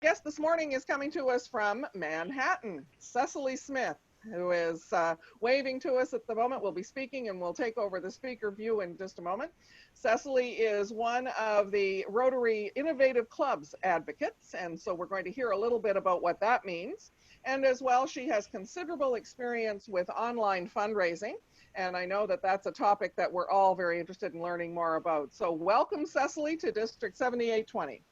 Guest this morning is coming to us from Manhattan, Cecily Smith, who is waving to us at the moment. Will be speaking and we'll take over the speaker view in just a moment. Cecily is one of the Rotary Innovative Clubs advocates, and so we're going to hear a little bit about what that means. And as well, she has considerable experience with online fundraising, and I know that that's a topic that we're all very interested in learning more about. So welcome, Cecily, to District 7820.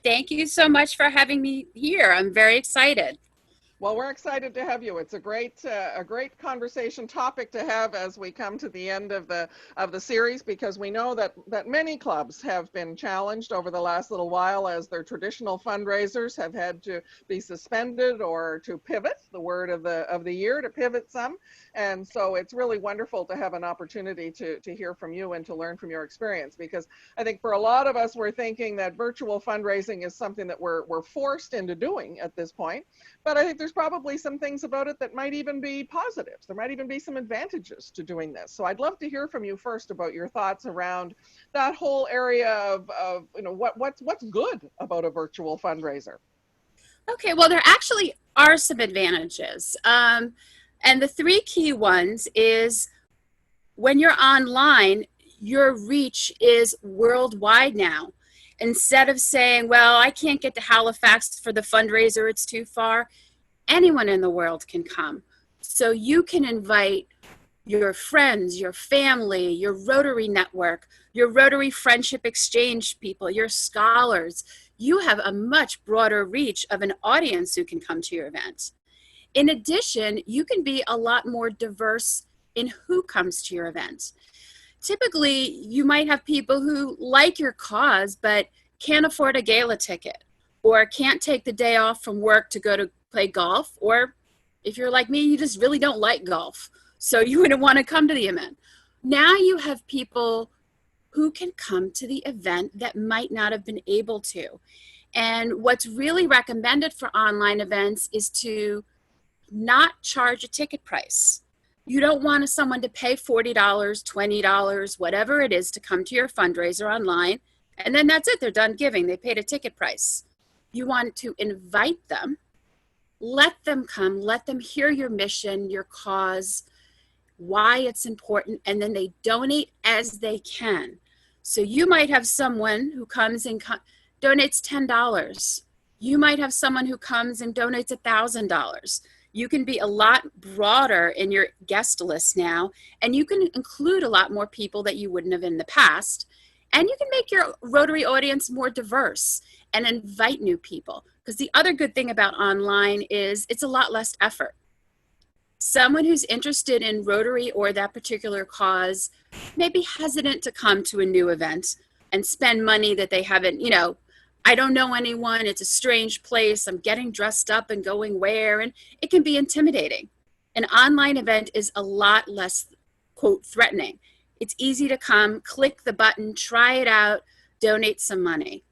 Thank you so much for having me here. I'm very excited. Well, we're excited to have you. It's a great conversation topic to have as we come to the end of the series, because we know that many clubs have been challenged over the last little while as their traditional fundraisers have had to be suspended or to pivot. The word of the year, to pivot some. And so it's really wonderful to have an opportunity to hear from you and to learn from your experience, because I think for a lot of us, we're thinking that virtual fundraising is something that we're forced into doing at this point. But I think there's probably some things about it that might even be positives. There might even be some advantages to doing this. So I'd love to hear from you first about your thoughts around that whole area of what's good about a virtual fundraiser. Okay, well, there actually are some advantages. And the three key ones is when you're online, your reach is worldwide now. Instead of saying, well, I can't get to Halifax for the fundraiser, it's too far, anyone in the world can come. So you can invite your friends, your family, your Rotary network, your Rotary Friendship Exchange people, your scholars. You have a much broader reach of an audience who can come to your event. In addition, you can be a lot more diverse in who comes to your event. Typically, you might have people who like your cause but can't afford a gala ticket, or can't take the day off from work to go to play golf, or if you're like me, you just really don't like golf, so you wouldn't want to come to the event. Now you have people who can come to the event that might not have been able to. And what's really recommended for online events is to not charge a ticket price. You don't want someone to pay $40, $20, whatever it is to come to your fundraiser online, and then that's it, they're done giving, they paid a ticket price. You want to invite them, let them come, let them hear your mission, your cause, why it's important, and then they donate as they can. So you might have someone who comes and donates $10. You might have someone who comes and donates $1,000. You can be a lot broader in your guest list now, and you can include a lot more people that you wouldn't have in the past. And you can make your Rotary audience more diverse and invite new people. Because the other good thing about online is it's a lot less effort. Someone who's interested in Rotary or that particular cause may be hesitant to come to a new event and spend money that they haven't, I don't know anyone, it's a strange place, I'm getting dressed up and going where, and it can be intimidating. An online event is a lot less, quote, threatening. It's easy to come, click the button, try it out, donate some money.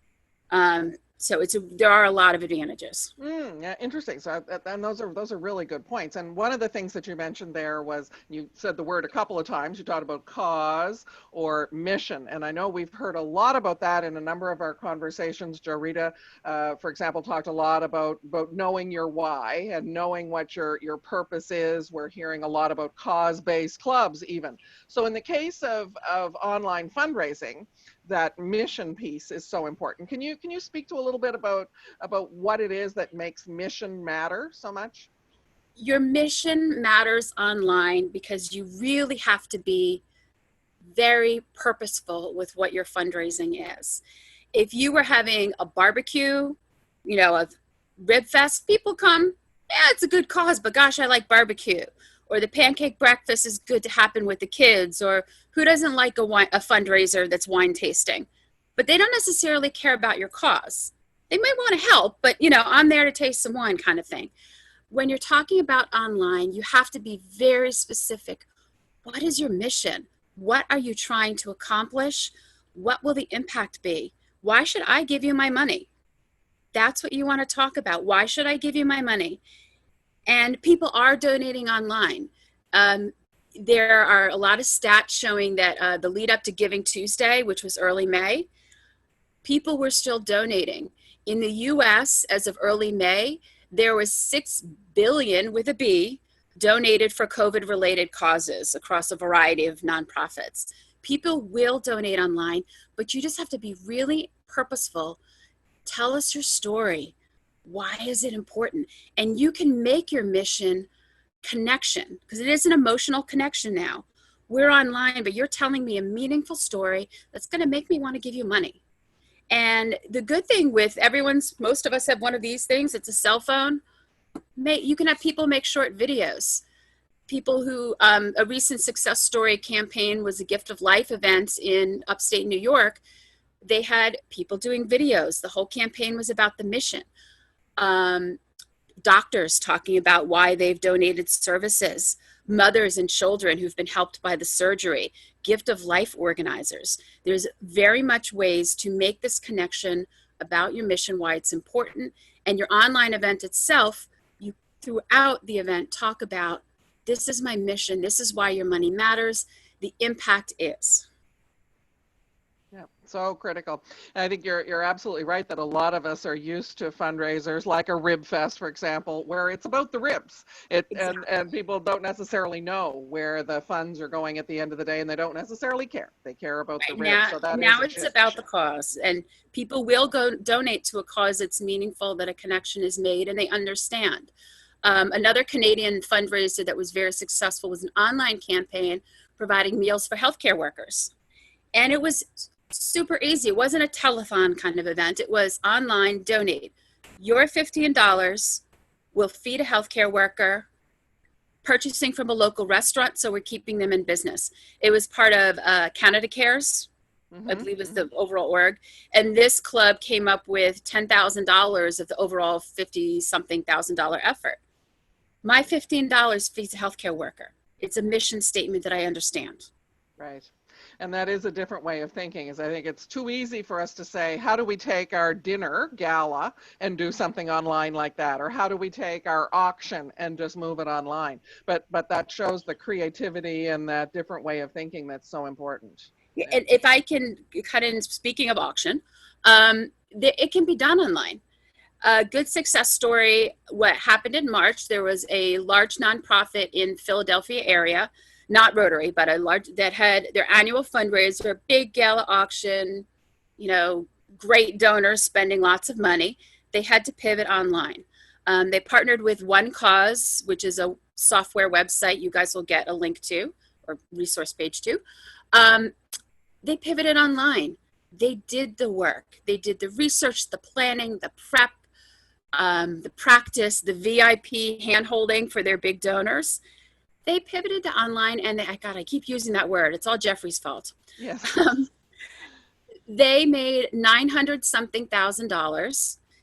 So there are a lot of advantages. Yeah, interesting. So, and those are really good points. And one of the things that you mentioned there was, you said the word a couple of times. You talked about cause or mission, and I know we've heard a lot about that in a number of our conversations. Jo Rita, for example, talked a lot about knowing your why and knowing what your purpose is. We're hearing a lot about cause-based clubs, even. So, in the case of online fundraising, that mission piece is so important. Can you speak to a little bit about what it is that makes mission matter so much? Your mission matters online because you really have to be very purposeful with what your fundraising is. If you were having a barbecue, a rib fest, people come, yeah, it's a good cause, but gosh, I like barbecue. Or the pancake breakfast is good to happen with the kids, or who doesn't like a fundraiser that's wine tasting? But they don't necessarily care about your cause. They might want to help, but I'm there to taste some wine kind of thing. When you're talking about online, you have to be very specific. What is your mission? What are you trying to accomplish? What will the impact be? Why should I give you my money? That's what you want to talk about. Why should I give you my money? And people are donating online. There are a lot of stats showing that the lead up to Giving Tuesday, which was early May, people were still donating. In the US, as of early May, there was 6 billion with a B donated for COVID related causes across a variety of nonprofits. People will donate online, but you just have to be really purposeful. Tell us your story. Why is it important? And you can make your mission connection, because it is an emotional connection now. We're online, but you're telling me a meaningful story that's going to make me want to give you money. And the good thing with most of us have one of these things, it's a cell phone. You can have people make short videos. People who, a recent success story campaign was a Gift of Life event in upstate New York. They had people doing videos. The whole campaign was about the mission. Doctors talking about why they've donated services, mothers and children who've been helped by the surgery, Gift of Life organizers. There's very much ways to make this connection about your mission, why it's important. And your online event itself, you throughout the event talk about, this is my mission, this is why your money matters, the impact is. Yeah, so critical. And I think you're absolutely right that a lot of us are used to fundraisers like a rib fest, for example, where it's about the ribs. Exactly. And people don't necessarily know where the funds are going at the end of the day, and they don't necessarily care. They care about the Right. ribs. Now, So that is now a it's shift. about the cause, and people will go donate to a cause that's meaningful, that a connection is made, and they understand. Another Canadian fundraiser that was very successful was an online campaign providing meals for healthcare workers. And it was super easy. It wasn't a telethon kind of event. It was online, donate. Your $15 will feed a healthcare worker, purchasing from a local restaurant, so we're keeping them in business. It was part of Canada Cares, I believe was the overall org. And this club came up with $10,000 of the overall 50-something thousand dollar effort. My $15 feeds a healthcare worker. It's a mission statement that I understand. Right. And that is a different way of thinking, is I think it's too easy for us to say, how do we take our dinner gala and do something online like that? Or how do we take our auction and just move it online? But that shows the creativity and that different way of thinking that's so important. Yeah. And if I can cut in, speaking of auction, it can be done online. A good success story, what happened in March, there was a large nonprofit in Philadelphia area, not Rotary, but a large, that had their annual fundraiser, big gala auction, great donors spending lots of money. They had to pivot online. They partnered with One Cause, which is a software website you guys will get a link to, or resource page to. They pivoted online. They did the work. They did the research, the planning, the prep, the practice, the VIP hand-holding for their big donors. They pivoted to online, and I keep using that word. It's all Jeffrey's fault. Yes. They made $900-something thousand.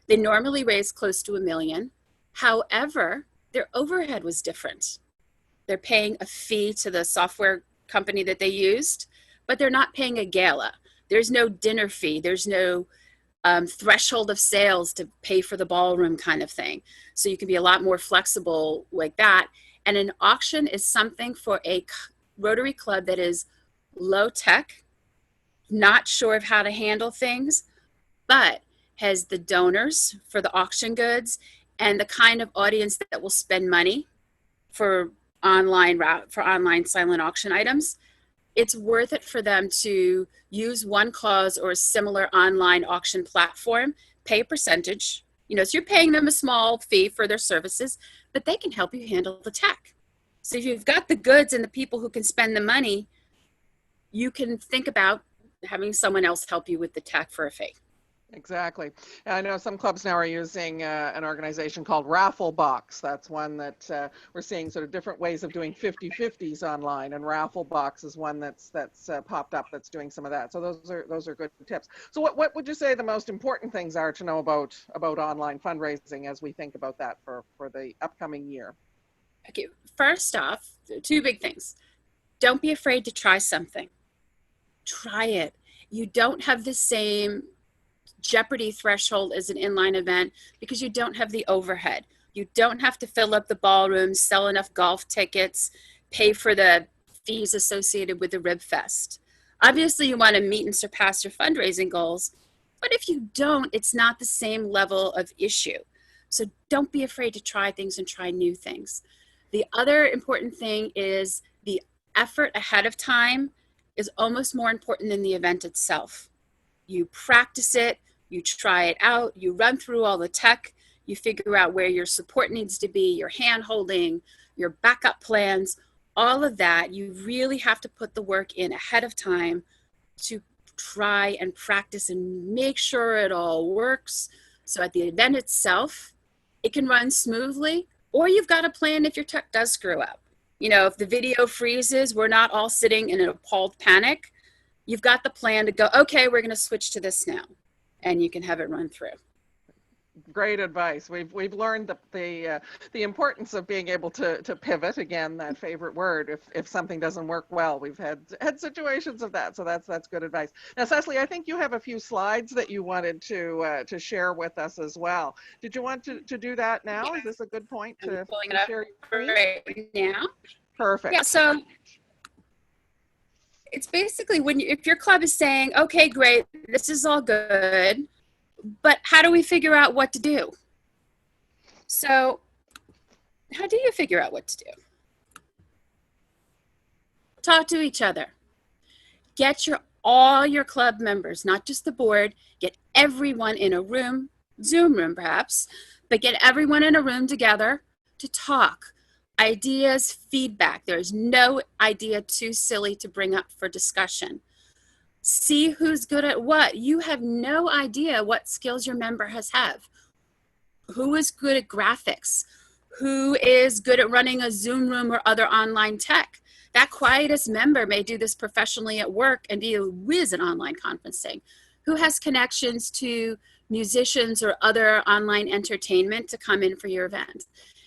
They normally raise close to $1 million. However, their overhead was different. They're paying a fee to the software company that they used, but they're not paying a gala. There's no dinner fee. There's no threshold of sales to pay for the ballroom kind of thing. So you can be a lot more flexible like that. And an auction is something for a Rotary Club that is low tech, not sure of how to handle things, but has the donors for the auction goods and the kind of audience that will spend money for online silent auction items. It's worth it for them to use One Cause or a similar online auction platform, pay a percentage, so you're paying them a small fee for their services, but they can help you handle the tech. So if you've got the goods and the people who can spend the money, you can think about having someone else help you with the tech for a fee. Exactly. I know some clubs now are using an organization called Raffle Box. That's one that we're seeing sort of different ways of doing 50/50s online, and Raffle Box is one that's popped up that's doing some of that. So those are good tips. So what would you say the most important things are to know about online fundraising as we think about that for the upcoming year? Okay, first off, 2 big things. Don't be afraid to try something. Try it. You don't have the same jeopardy threshold as an inline event because you don't have the overhead. You don't have to fill up the ballroom, sell enough golf tickets, pay for the fees associated with the Rib Fest. Obviously, you want to meet and surpass your fundraising goals, But if you don't, it's not the same level of issue. So don't be afraid to try things and try new things. The other important thing is the effort ahead of time is almost more important than the event itself. You practice it, you try it out, you run through all the tech, you figure out where your support needs to be, your hand holding, your backup plans, all of that. You really have to put the work in ahead of time to try and practice and make sure it all works. So at the event itself, it can run smoothly, or you've got a plan if your tech does screw up. You know, if the video freezes, we're not all sitting in an appalled panic. You've got the plan to go, okay, we're going to switch to this now, and you can have it run through. Great advice. We've learned the importance of being able to pivot, again, that favorite word, if something doesn't work well. We've had situations of that, so that's good advice. Now, Cecily, I think you have a few slides that you wanted to share with us as well. Did you want to do that now? Is this a good point to share your screen? Right now. Perfect. Yeah, so it's basically if your club is saying, okay, great, this is all good, but how do we figure out what to do? So how do you figure out what to do? Talk to each other. Get all your club members, not just the board, get everyone in a room, Zoom room perhaps, but get everyone in a room together to talk. Ideas, feedback. There's no idea too silly to bring up for discussion. See who's good at what. You have no idea what skills your member have. Who is good at graphics? Who is good at running a Zoom room or other online tech? That quietest member may do this professionally at work and be a whiz at online conferencing. Who has connections to musicians or other online entertainment to come in for your event?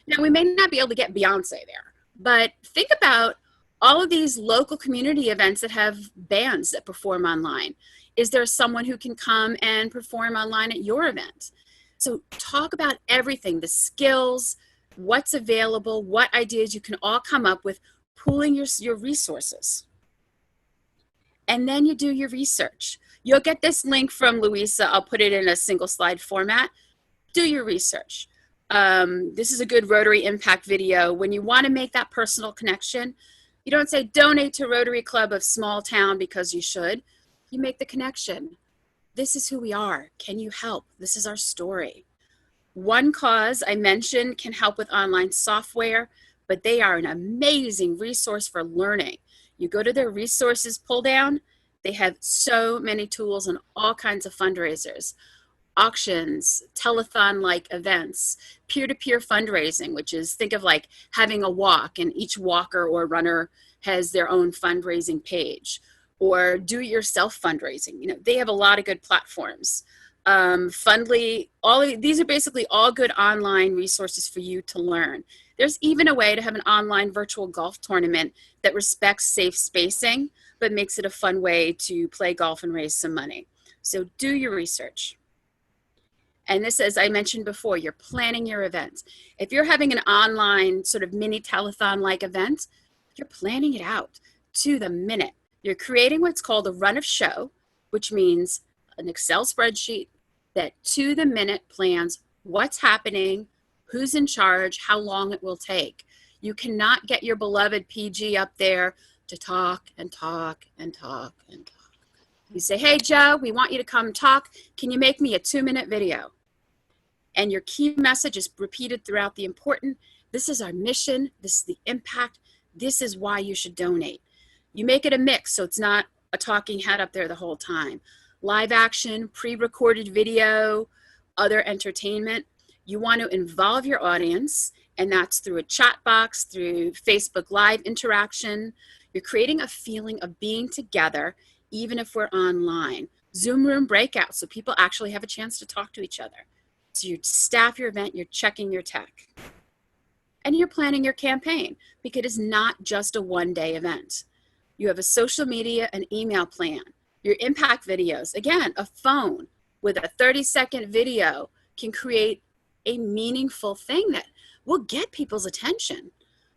Now, we may not be able to get Beyonce there, but think about all of these local community events that have bands that perform online. Is there someone who can come and perform online at your event? So talk about everything, the skills, what's available, what ideas you can all come up with, pooling your resources. And then you do your research. You'll get this link from Louisa. I'll put it in a single slide format. Do your research. This is a good Rotary Impact video. When you want to make that personal connection, you don't say donate to Rotary Club of small town because you should. You make the connection. This is who we are. Can you help? This is our story. One Cause I mentioned can help with online software, but they are an amazing resource for learning. You go to their resources pull down, they have so many tools and all kinds of fundraisers. Auctions, telethon-like events, peer-to-peer fundraising, which is, think of like having a walk and each walker or runner has their own fundraising page, or do-it-yourself fundraising. You know, they have a lot of good platforms. Fundly, these are basically all good online resources for you to learn. There's even a way to have an online virtual golf tournament that respects safe spacing, but makes it a fun way to play golf and raise some money. So do your research. And this, as I mentioned before, you're planning your event. If you're having an online sort of mini telethon-like event, you're planning it out to the minute. You're creating what's called a run of show, which means an Excel spreadsheet that to the minute plans what's happening, who's in charge, how long it will take. You cannot get your beloved PG up there to talk and talk and talk and talk. You say, hey, Joe, we want you to come talk. Can you make me a 2-minute video? And your key message is repeated throughout the important. This is our mission. This is the impact. This is why you should donate. You make it a mix so it's not a talking head up there the whole time. Live action, pre-recorded video, other entertainment. You want to involve your audience, and that's through a chat box, through Facebook Live interaction. You're creating a feeling of being together, even if we're online. Zoom room breakouts, so people actually have a chance to talk to each other. So you staff your event, you're checking your tech. And you're planning your campaign, because it's not just a one-day event. You have a social media and email plan. Your impact videos, again, a phone with a 30-second video can create a meaningful thing that will get people's attention.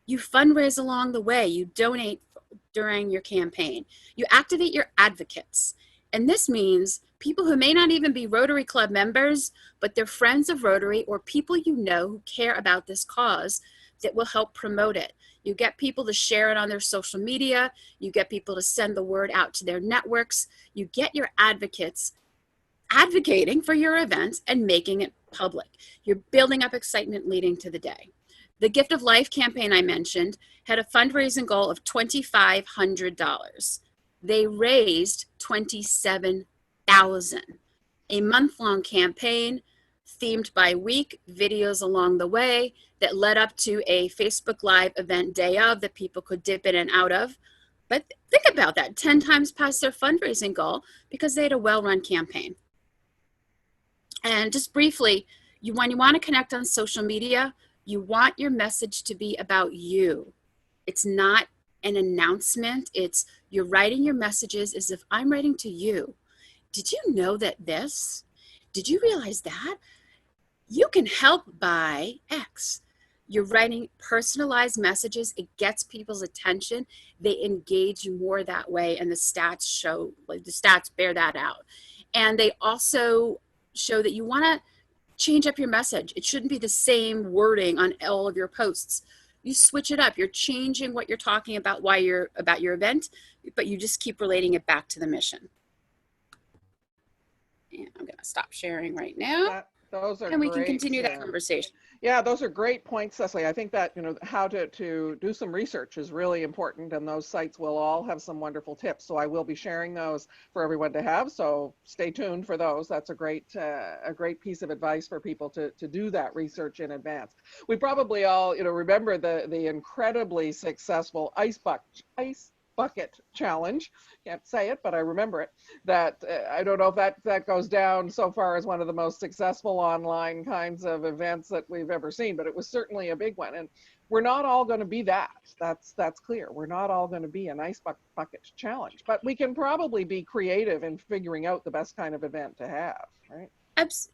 You fundraise along the way. You donate during your campaign. You activate your advocates. And this means people who may not even be Rotary Club members, but they're friends of Rotary or people you know who care about this cause that will help promote it. You get people to share it on their social media. You get people to send the word out to their networks. You get your advocates advocating for your event and making it public. You're building up excitement leading to the day. The Gift of Life campaign I mentioned had a fundraising goal of $2,500. They raised $27,000. A month-long campaign themed by week, videos along the way that led up to a Facebook Live event day of that people could dip in and out of. But think about that, 10 times past their fundraising goal because they had a well-run campaign. And just briefly, when you want to connect on social media, you want your message to be about you. It's not an announcement. It's you're writing your messages as if I'm writing to you. Did you know that this? Did you realize that? You can help by X. You're writing personalized messages. It gets people's attention. They engage more that way, and the stats show, like the stats bear that out. And they also show that you want to change up your message. It shouldn't be the same wording on all of your posts. You switch it up. You're changing what you're talking about, why you're about your event, but you just keep relating it back to the mission. And I'm going to stop sharing right now. Those are and we great, can continue that conversation. Yeah, those are great points, Cecily. I think that, how to do some research is really important, and those sites will all have some wonderful tips. So I will be sharing those for everyone to have. So stay tuned for those. That's a great piece of advice for people to do that research in advance. We probably all, remember the incredibly successful ice bucket challenge. Can't say it, but I remember it. That I don't know if that goes down so far as one of the most successful online kinds of events that we've ever seen, but it was certainly a big one. And we're not all going to be that. That's clear. We're not all going to be an ice bucket challenge, but we can probably be creative in figuring out the best kind of event to have, right?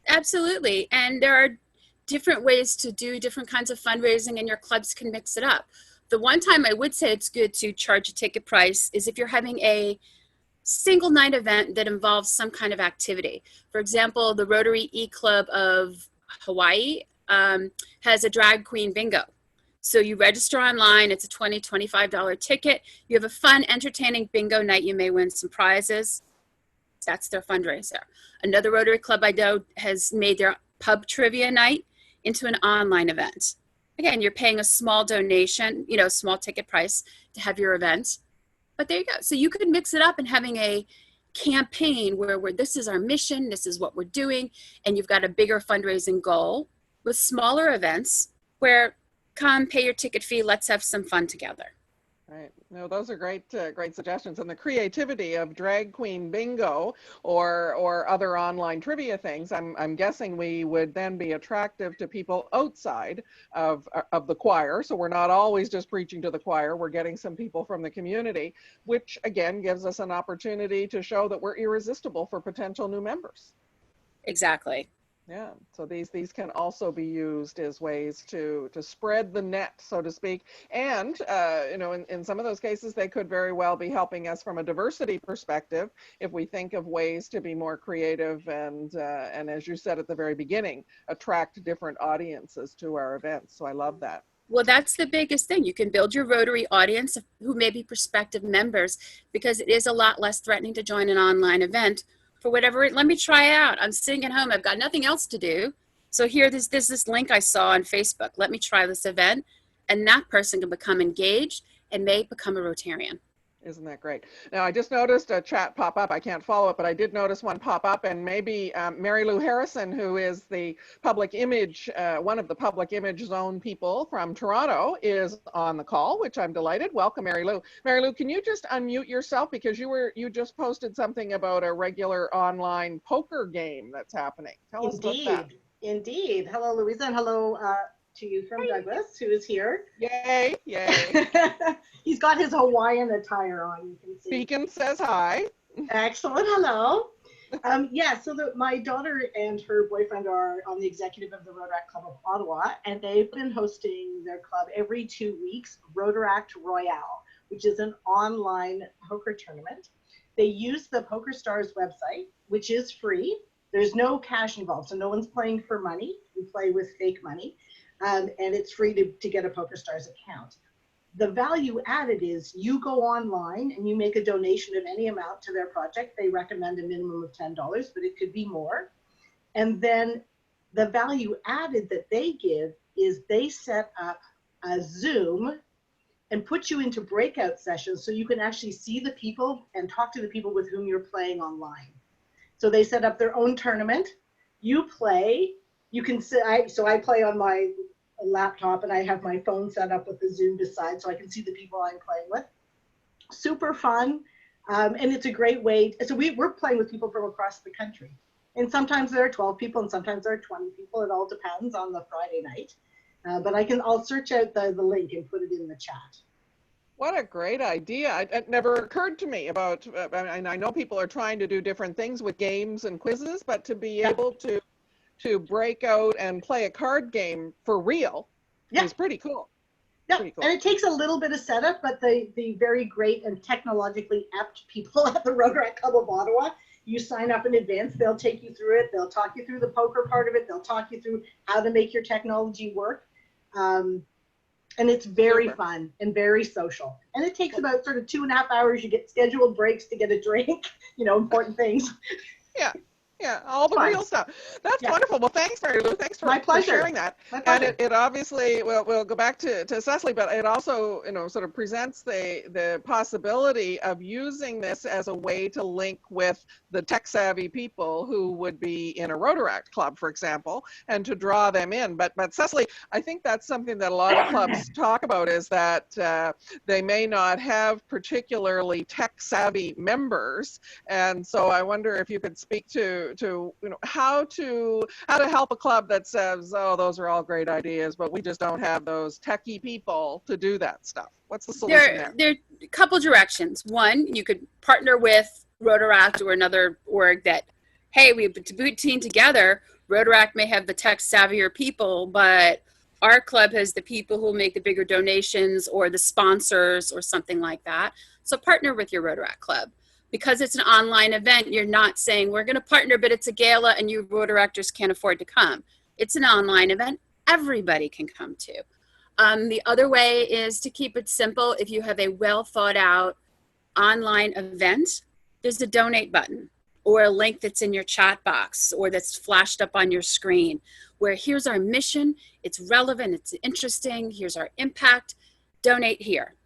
Absolutely. And there are different ways to do different kinds of fundraising, and your clubs can mix it up. The one time I would say it's good to charge a ticket price is if you're having a single night event that involves some kind of activity. For example, the Rotary E-Club of Hawaii has a drag queen bingo. So you register online, it's a $20, $25 ticket. You have a fun, entertaining bingo night. You may win some prizes. That's their fundraiser. Another Rotary Club I know has made their pub trivia night into an online event. Again, you're paying a small donation, small ticket price to have your event. But there you go. So you could mix it up and having a campaign where this is our mission, this is what we're doing, and you've got a bigger fundraising goal with smaller events where come pay your ticket fee, let's have some fun together. Right. No, those are great suggestions. And the creativity of drag queen bingo or other online trivia things, I'm guessing we would then be attractive to people outside of the choir. So we're not always just preaching to the choir. We're getting some people from the community, which again gives us an opportunity to show that we're irresistible for potential new members. Exactly. Yeah, so these can also be used as ways to spread the net, so to speak. And, in some of those cases, they could very well be helping us from a diversity perspective if we think of ways to be more creative and as you said at the very beginning, attract different audiences to our events. So I love that. Well, that's the biggest thing. You can build your Rotary audience who may be prospective members, because it is a lot less threatening to join an online event. For whatever, let me try it out. I'm sitting at home. I've got nothing else to do. So here, there's this link I saw on Facebook. Let me try this event. And that person can become engaged and may become a Rotarian. Isn't that great? Now, I just noticed a chat pop up. I can't follow it, but I did notice one pop up, and maybe Mary Lou Harrison, who is the public image, one of the public image zone people from Toronto, is on the call, which I'm delighted. Welcome, Mary Lou. Mary Lou, can you just unmute yourself, because you just posted something about a regular online poker game that's happening. Tell us about that. Indeed. Hello, Louisa, and hello to you from Douglas, who is here. Yay, yay. He's got his Hawaiian attire on, you can see. Beacon says hi. Excellent, hello. So my daughter and her boyfriend are on the executive of the Rotaract Club of Ottawa, and they've been hosting their club every 2 weeks, Rotaract Royale, which is an online poker tournament. They use the PokerStars website, which is free. There's no cash involved, so no one's playing for money. We play with fake money, and it's free to get a PokerStars account. The value added is you go online and you make a donation of any amount to their project. They recommend a minimum of $10, but it could be more. And then the value added that they give is they set up a Zoom and put you into breakout sessions so you can actually see the people and talk to the people with whom you're playing online. So they set up their own tournament. You play. You can so I play on my laptop and I have my phone set up with the Zoom beside so I can see the people I'm playing with. Super fun. And it's a great way. So we're playing with people from across the country. And sometimes there are 12 people and sometimes there are 20 people. It all depends on the Friday night. But I'll search out the link and put it in the chat. What a great idea. It never occurred to me about, and I know people are trying to do different things with games and quizzes, but to be able to break out and play a card game for real is pretty cool. Yeah, pretty cool. And it takes a little bit of setup, but the very great and technologically apt people at the Rotaract Club of Ottawa, you sign up in advance, they'll take you through it, they'll talk you through the poker part of it, they'll talk you through how to make your technology work. And it's very fun and very social. And it takes about sort of 2.5 hours. You get scheduled breaks to get a drink, important things. Yeah, all the real stuff. That's wonderful. Well, thanks, Mary Lou. Thanks for sharing that. And it obviously, we'll go back to Cecily, but it also, sort of presents the possibility of using this as a way to link with the tech-savvy people who would be in a Rotaract club, for example, and to draw them in. But Cecily, I think that's something that a lot of clubs talk about, is that they may not have particularly tech-savvy members. And so I wonder if you could speak to how to help a club that says, oh, those are all great ideas, but we just don't have those techie people to do that stuff. What's the solution there? There are a couple directions. One, you could partner with Rotaract or another org that, hey, we put a team together. Rotaract may have the tech savvier people, but our club has the people who make the bigger donations or the sponsors or something like that. So partner with your Rotaract club. Because it's an online event, you're not saying we're going to partner, but it's a gala and you Rotaractors can't afford to come. It's an online event. Everybody can come to. The other way is to keep it simple. If you have a well thought out online event, there's a donate button or a link that's in your chat box or that's flashed up on your screen where here's our mission. It's relevant. It's interesting. Here's our impact. Donate here.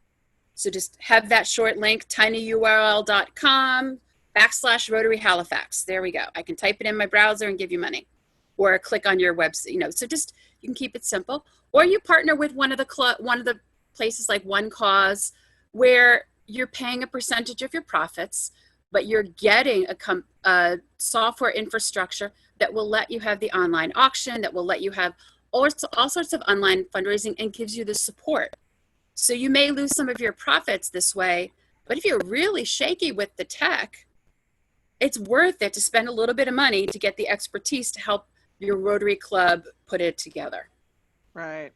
So just have that short link, tinyurl.com/Rotary Halifax. There we go. I can type it in my browser and give you money, or click on your website. So just you can keep it simple, or you partner with one of the places like One Cause, where you're paying a percentage of your profits, but you're getting a software infrastructure that will let you have the online auction, that will let you have all sorts of online fundraising, and gives you the support. So you may lose some of your profits this way, but if you're really shaky with the tech, it's worth it to spend a little bit of money to get the expertise to help your Rotary Club put it together. Right.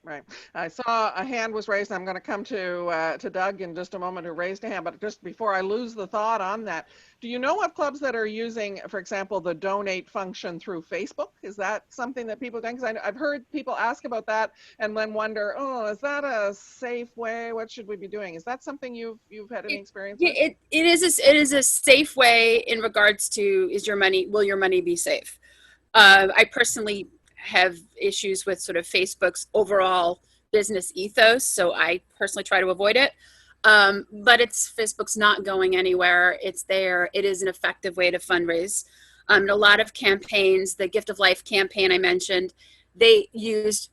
I saw a hand was raised. I'm going to come to Doug in just a moment who raised a hand, but just before I lose the thought on that, do you know of clubs that are using, for example, the donate function through Facebook? Is that something that people think? Because I've heard people ask about that and then wonder, oh, is that a safe way? What should we be doing? Is that something you've had any experience with? It is a safe way in regards to will your money be safe? I personally have issues with sort of Facebook's overall business ethos, so I personally try to avoid it. But Facebook's not going anywhere. It's there. It is an effective way to fundraise. A lot of campaigns, the Gift of Life campaign I mentioned, they used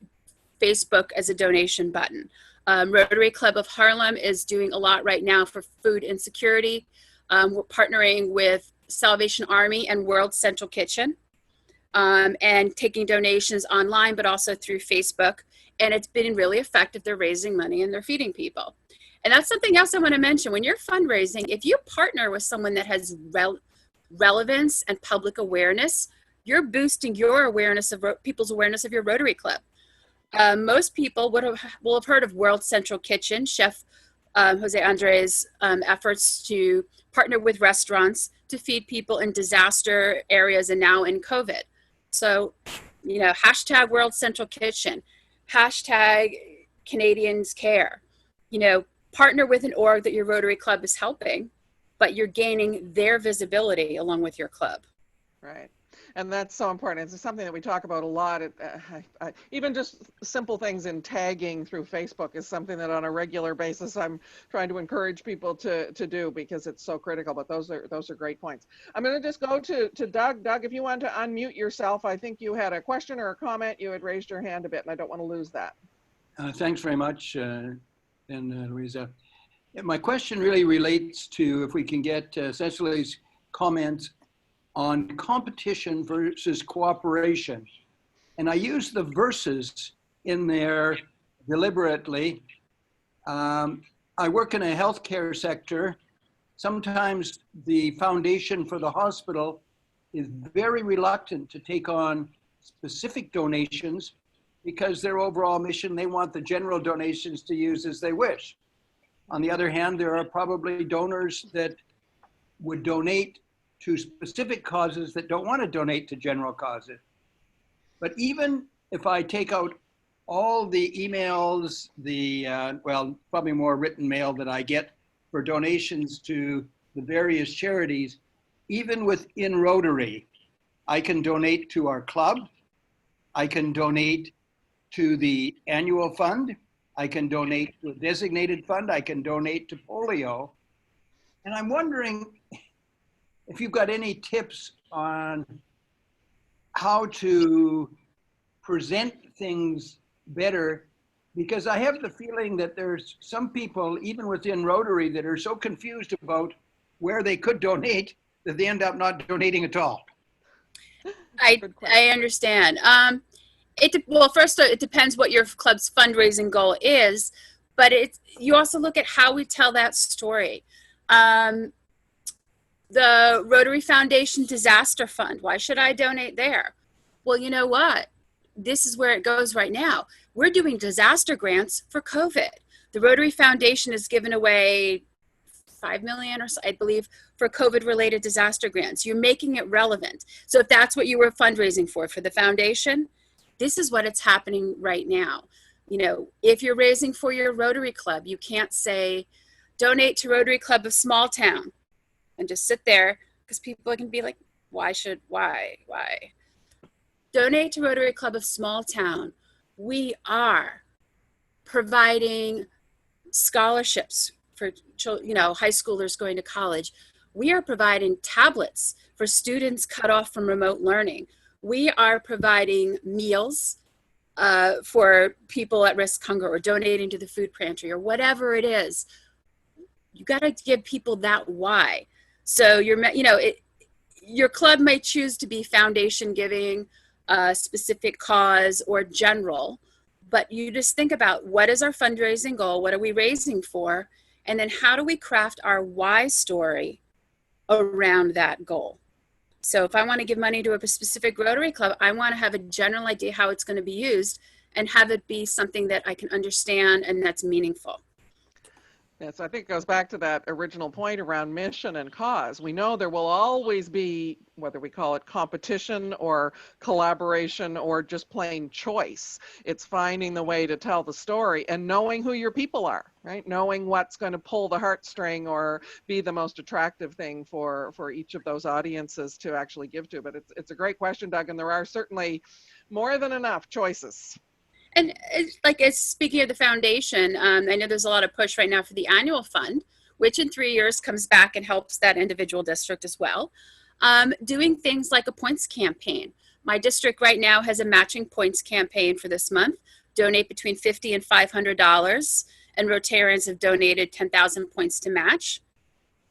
Facebook as a donation button. Rotary Club of Harlem is doing a lot right now for food insecurity. We're partnering with Salvation Army and World Central Kitchen. And taking donations online, but also through Facebook. And it's been really effective. They're raising money and they're feeding people. And that's something else I want to mention. When you're fundraising, if you partner with someone that has relevance and public awareness, you're boosting your awareness of people's awareness of your Rotary Club. Most people will have heard of World Central Kitchen. Chef Jose Andres' efforts to partner with restaurants to feed people in disaster areas and now in COVID. So, hashtag World Central Kitchen, hashtag Canadians Care, partner with an org that your Rotary Club is helping, but you're gaining their visibility along with your club. Right. And that's so important. It's something that we talk about a lot. Even just simple things in tagging through Facebook is something that on a regular basis I'm trying to encourage people to do because it's so critical. But those are great points. I'm going to just go to Doug. Doug, if you want to unmute yourself, I think you had a question or a comment. You had raised your hand a bit, and I don't want to lose that. Thanks very much, Louisa. My question really relates to if we can get Cecily's comments on competition versus cooperation. And I use the verses in there deliberately. I work in a healthcare sector. Sometimes the foundation for the hospital is very reluctant to take on specific donations because their overall mission, they want the general donations to use as they wish. On the other hand, there are probably donors that would donate to specific causes that don't want to donate to general causes. But even if I take out all the emails, probably more written mail that I get for donations to the various charities, even within Rotary, I can donate to our club, I can donate to the annual fund, I can donate to a designated fund, I can donate to polio. And I'm wondering if you've got any tips on how to present things better, because I have the feeling that there's some people, even within Rotary, that are so confused about where they could donate that they end up not donating at all. I understand. First, it depends what your club's fundraising goal is, but you also look at how we tell that story. The Rotary Foundation Disaster Fund, why should I donate there? Well, you know what? This is where it goes right now. We're doing disaster grants for COVID. The Rotary Foundation has given away $5 million or so, I believe, for COVID-related disaster grants. You're making it relevant. So if that's what you were fundraising for the foundation, this is what it's happening right now. If you're raising for your Rotary Club, you can't say, donate to Rotary Club of Small Town and just sit there, because people can be like, why? Donate to Rotary Club of Small Town. We are providing scholarships for high schoolers going to college. We are providing tablets for students cut off from remote learning. We are providing meals for people at risk hunger, or donating to the food pantry, or whatever it is. You got to give people that why. So your club may choose to be foundation giving, specific cause, or general, but you just think about, what is our fundraising goal? What are we raising for? And then how do we craft our why story around that goal? So if I want to give money to a specific Rotary Club, I want to have a general idea how it's going to be used and have it be something that I can understand and that's meaningful. Yes, I think it goes back to that original point around mission and cause. We know there will always be, whether we call it competition or collaboration or just plain choice. It's finding the way to tell the story and knowing who your people are, right? Knowing what's going to pull the heartstring or be the most attractive thing for each of those audiences to actually give to. But it's a great question, Doug, and there are certainly more than enough choices. And speaking of the foundation, I know there's a lot of push right now for the annual fund, which in 3 years comes back and helps that individual district as well. Doing things like a points campaign. My district right now has a matching points campaign for this month. Donate between $50 and $500, and Rotarians have donated 10,000 points to match.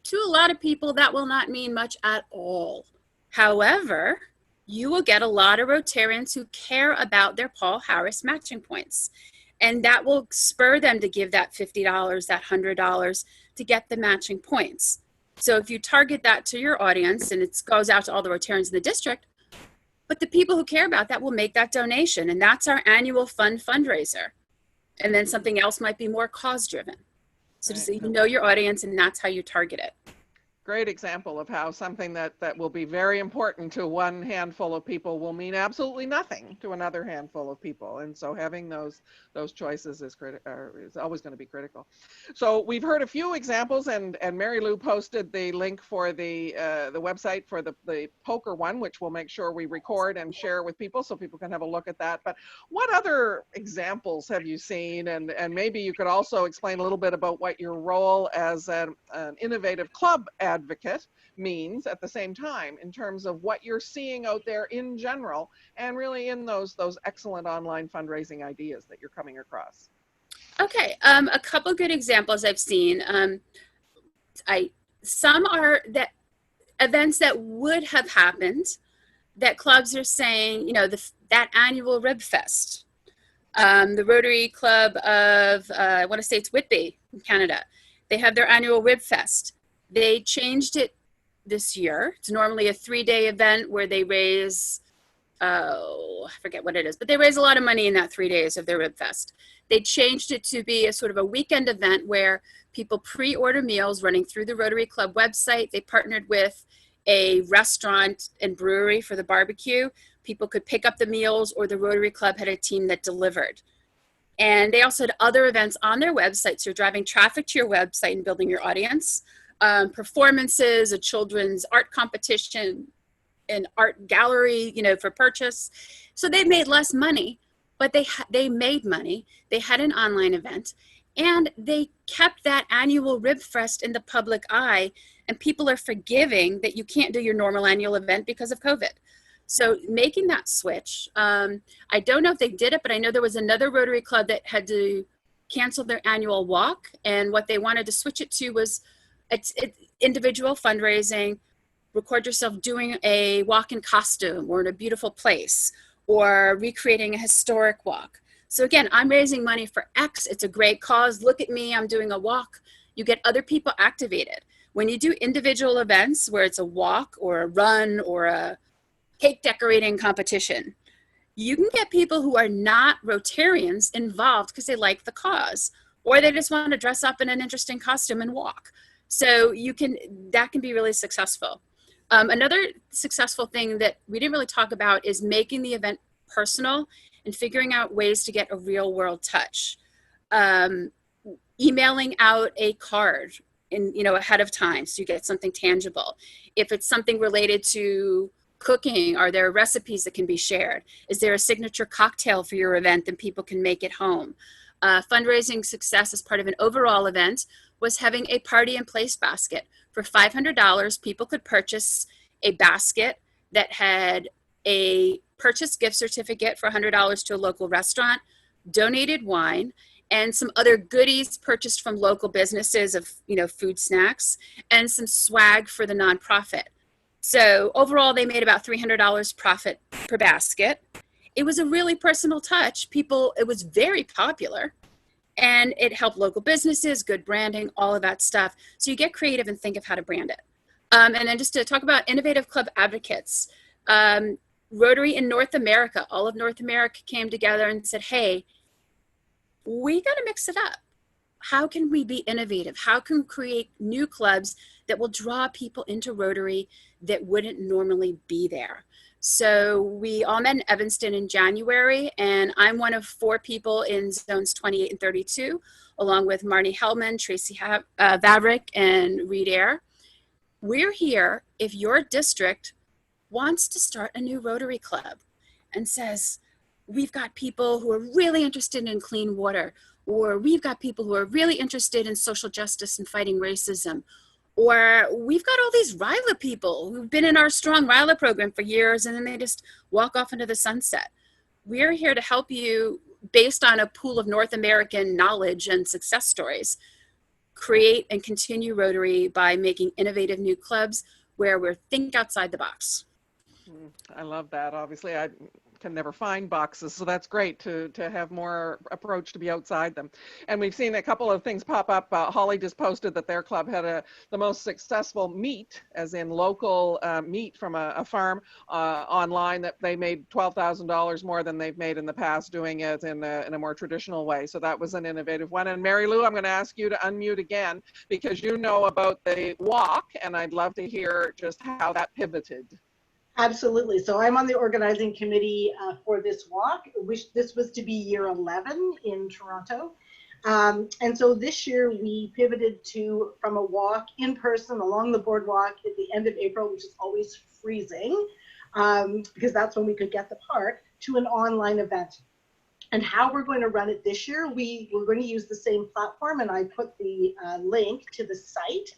To a lot of people, that will not mean much at all. However, you will get a lot of Rotarians who care about their Paul Harris matching points. And that will spur them to give that $50, that $100 to get the matching points. So if you target that to your audience, and it goes out to all the Rotarians in the district, but the people who care about that will make that donation. And that's our annual fund fundraiser. And then something else might be more cause driven. So just Right. you know your audience, and that's how you target it. Great example of how something that will be very important to one handful of people will mean absolutely nothing to another handful of people. And so having those choices is always going to be critical. So we've heard a few examples, and Mary Lou posted the link for the website for the poker one, which we'll make sure we record and share with people so people can have a look at that. But what other examples have you seen? And maybe you could also explain a little bit about what your role as an innovative club advocate means at the same time in terms of what you're seeing out there in general and really in those excellent online fundraising ideas that you're coming across. Okay, a couple good examples I've seen. Some are that events that would have happened that clubs are saying, you know, that annual Rib Fest. The Rotary Club of, I want to say it's Whitby in Canada. They have their annual Rib Fest. They changed it this year. It's normally a 3-day event where they raise, I forget what it is, but they raise a lot of money in that 3 days of their Rib Fest. They changed it to be a sort of a weekend event where people pre-order meals running through the Rotary Club website. They partnered with a restaurant and brewery for the barbecue. People could pick up the meals, or the Rotary Club had a team that delivered. And they also had other events on their website. So you're driving traffic to your website and building your audience. Performances, a children's art competition, an art gallery, you know, for purchase. So they made less money, but they made money. They had an online event, and they kept that annual Rib Fest in the public eye. And people are forgiving that you can't do your normal annual event because of COVID. So making that switch, I don't know if they did it, but I know there was another Rotary Club that had to cancel their annual walk. And what they wanted to switch it to was it's individual fundraising. Record yourself doing a walk in costume or in a beautiful place, or recreating a historic walk. So again, I'm raising money for X. It's a great cause. Look at me, I'm doing a walk. You get other people activated. When you do individual events where it's a walk or a run or a cake decorating competition, you can get people who are not Rotarians involved because they like the cause, or they just want to dress up in an interesting costume and walk. So that can be really successful. Another successful thing that we didn't really talk about is making the event personal and figuring out ways to get a real world touch. Emailing out a card ahead of time so you get something tangible. If it's something related to cooking, are there recipes that can be shared? Is there a signature cocktail for your event that people can make at home? Fundraising success as part of an overall event was having a party and place basket. For $500, people could purchase a basket that had a purchase gift certificate for $100 to a local restaurant, donated wine, and some other goodies purchased from local businesses of, food snacks, and some swag for the nonprofit. So overall, they made about $300 profit per basket. It was a really personal touch. It was very popular, and it helped local businesses, good branding, all of that stuff. So you get creative and think of how to brand it. And then just to talk about innovative club advocates, Rotary in North America, all of North America came together and said, hey, we got to mix it up. How can we be innovative? How can we create new clubs that will draw people into Rotary that wouldn't normally be there? So we all met in Evanston in January, and I'm one of 4 people in zones 28 and 32, along with Marnie Hellman, Tracy Vavrick, and Reed Air. We're here if your district wants to start a new Rotary Club and says, we've got people who are really interested in clean water, or we've got people who are really interested in social justice and fighting racism, or we've got all these RILA people who've been in our strong RILA program for years and then they just walk off into the sunset. We're here to help you, based on a pool of North American knowledge and success stories, create and continue Rotary by making innovative new clubs where we think outside the box. I love that. Obviously, I can never find boxes, so that's great to have more approach to be outside them. And we've seen a couple of things pop up. Holly just posted that their club had the most successful meat, as in local meat from a farm online, that they made $12,000 more than they've made in the past doing it in a more traditional way. So that was an innovative one. And Mary Lou, I'm going to ask you to unmute again because you know about the walk, and I'd love to hear just how that pivoted. Absolutely. So I'm on the organizing committee for this walk, which this was to be year 11 in Toronto. And so this year we pivoted from a walk in person along the boardwalk at the end of April, which is always freezing, because that's when we could get the park, to an online event. And how we're going to run it this year, we're going to use the same platform, and I put the link to the site.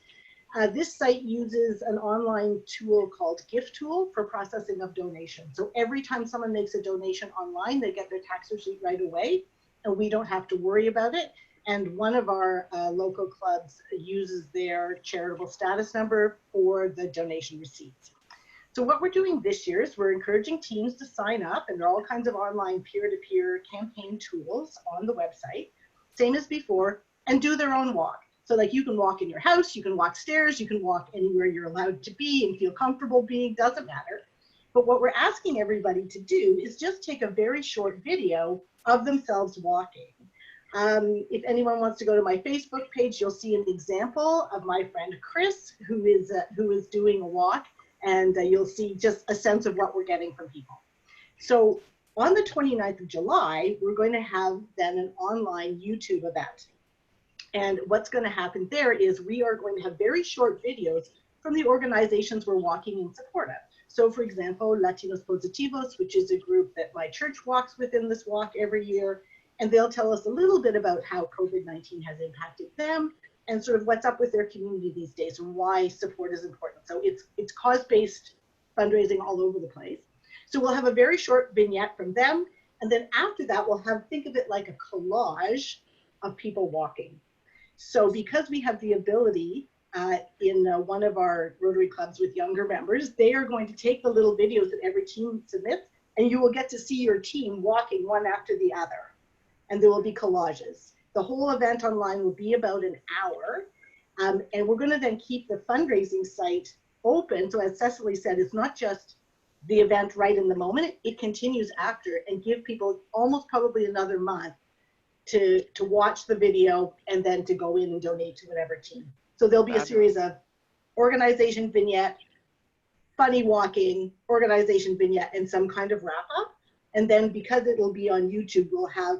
This site uses an online tool called Gift Tool for processing of donations. So every time someone makes a donation online, they get their tax receipt right away, and we don't have to worry about it. And one of our local clubs uses their charitable status number for the donation receipts. So what we're doing this year is we're encouraging teams to sign up, and there are all kinds of online peer-to-peer campaign tools on the website, same as before, and do their own walk. So like you can walk in your house, you can walk stairs, you can walk anywhere you're allowed to be and feel comfortable being, doesn't matter. But what we're asking everybody to do is just take a very short video of themselves walking. If anyone wants to go to my Facebook page, you'll see an example of my friend Chris, who is doing a walk, and you'll see just a sense of what we're getting from people. So on the 29th of July, we're going to have then an online YouTube event. And what's going to happen there is we are going to have very short videos from the organizations we're walking in support of. So for example, Latinos Positivos, which is a group that my church walks within this walk every year, and they'll tell us a little bit about how COVID-19 has impacted them and sort of what's up with their community these days and why support is important. So it's cause-based fundraising all over the place. So we'll have a very short vignette from them, and then after that we'll have, think of it like a collage of people walking. So because we have the ability in one of our Rotary clubs with younger members, they are going to take the little videos that every team submits, and you will get to see your team walking one after the other. And there will be collages. The whole event online will be about an hour. And we're going to then keep the fundraising site open. So as Cecily said, it's not just the event right in the moment. It continues after, and give people almost probably another month to watch the video and then to go in and donate to whatever team. So there'll be a series of organization vignette, funny walking, organization vignette, and some kind of wrap up. And then because it'll be on YouTube, we'll have,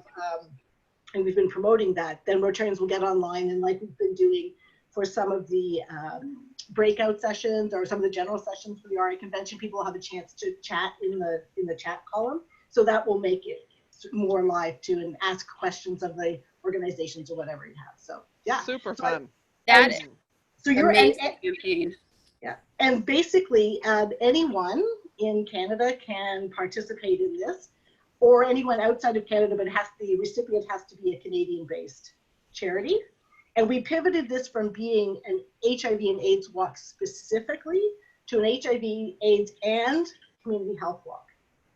and we've been promoting that, then returns will get online, and like we've been doing for some of the breakout sessions or some of the general sessions for the RA convention, people will have a chance to chat in the chat column. So that will make it more live too, and ask questions of the organizations or whatever you have. So yeah, super fun. That is so you're amazing campaign. Yeah, and basically anyone in Canada can participate in this, or anyone outside of Canada, but the recipient has to be a Canadian-based charity. And we pivoted this from being an HIV and AIDS walk specifically to an HIV, AIDS, and community health walk.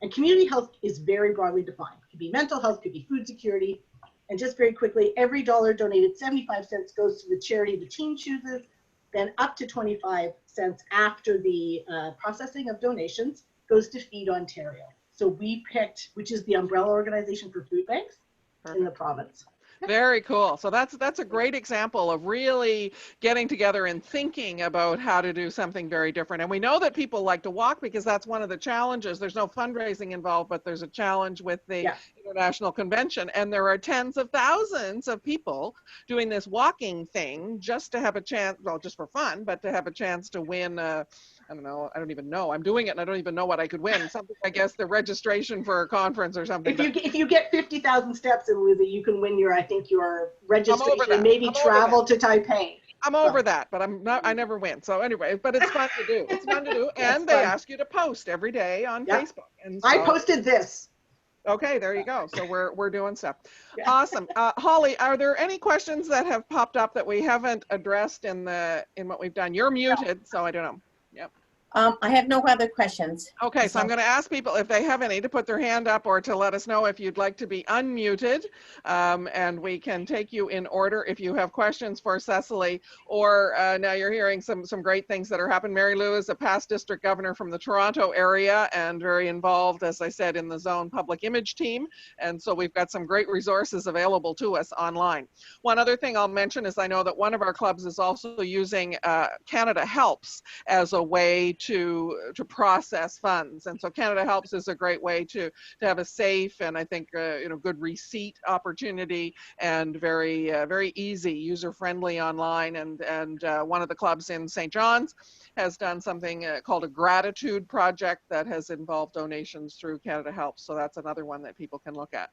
And community health is very broadly defined. It could be mental health, could be food security. And just very quickly, every dollar donated, 75 cents goes to the charity the team chooses, then up to 25 cents after the processing of donations goes to Feed Ontario. So we picked, which is the umbrella organization for food banks in the province. Very cool. So that's a great example of really getting together and thinking about how to do something very different. And we know that people like to walk because that's one of the challenges. There's no fundraising involved, but there's a challenge with the International Convention. And there are tens of thousands of people doing this walking thing just to have a chance, well, just for fun, but to have a chance to win I don't know. I don't even know. I'm doing it and I don't even know what I could win. Something, I guess, the registration for a conference or something. If you get 50,000 steps in with it, you can win your registration and maybe travel to Taipei. I'm over that, but I never win. So anyway, but it's fun to do. It's fun to do. And they ask you to post every day on Facebook. And so, I posted this. Okay, there you go. So we're doing stuff. Yeah. Awesome. Holly, are there any questions that have popped up that we haven't addressed in what we've done? You're muted, so I don't know. Yep. I have no other questions. Okay, so I'm going to ask people if they have any to put their hand up or to let us know if you'd like to be unmuted, and we can take you in order if you have questions for Cecily, or now you're hearing some great things that are happening. Mary Lou is a past district governor from the Toronto area and very involved, as I said, in the zone public image team, and so we've got some great resources available to us online. One other thing I'll mention is I know that one of our clubs is also using Canada Helps as a way to process funds, and so Canada Helps is a great way to have a safe and I think good receipt opportunity, and very easy, user-friendly online. And one of the clubs in St. John's has done something called a gratitude project that has involved donations through Canada Helps, so that's another one that people can look at.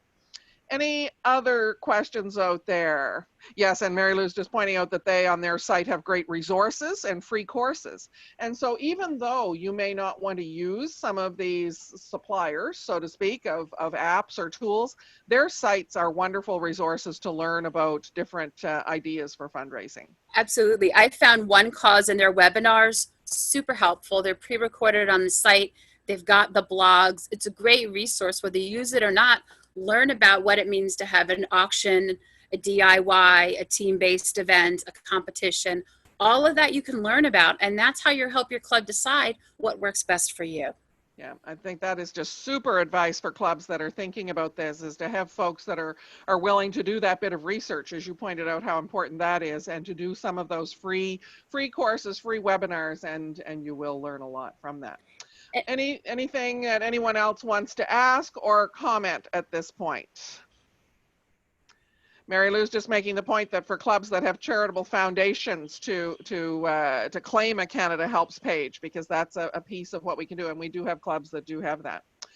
Any other questions out there? Yes, and Mary Lou's just pointing out that they on their site have great resources and free courses. And so even though you may not want to use some of these suppliers, so to speak, of apps or tools, their sites are wonderful resources to learn about different ideas for fundraising. Absolutely. I found One Cause in their webinars super helpful. They're pre-recorded on the site. They've got the blogs. It's a great resource, whether you use it or not. Learn about what it means to have an auction, a DIY, a team-based event, a competition. All of that you can learn about, and that's how you help your club decide what works best for you. Yeah, I think that is just super advice for clubs that are thinking about this, is to have folks that are willing to do that bit of research, as you pointed out how important that is, and to do some of those free courses, free webinars, and you will learn a lot from that. Anything that anyone else wants to ask or comment at this point? Mary Lou's just making the point that for clubs that have charitable foundations to claim a Canada Helps page, because that's a piece of what we can do, and we do have clubs that do have that.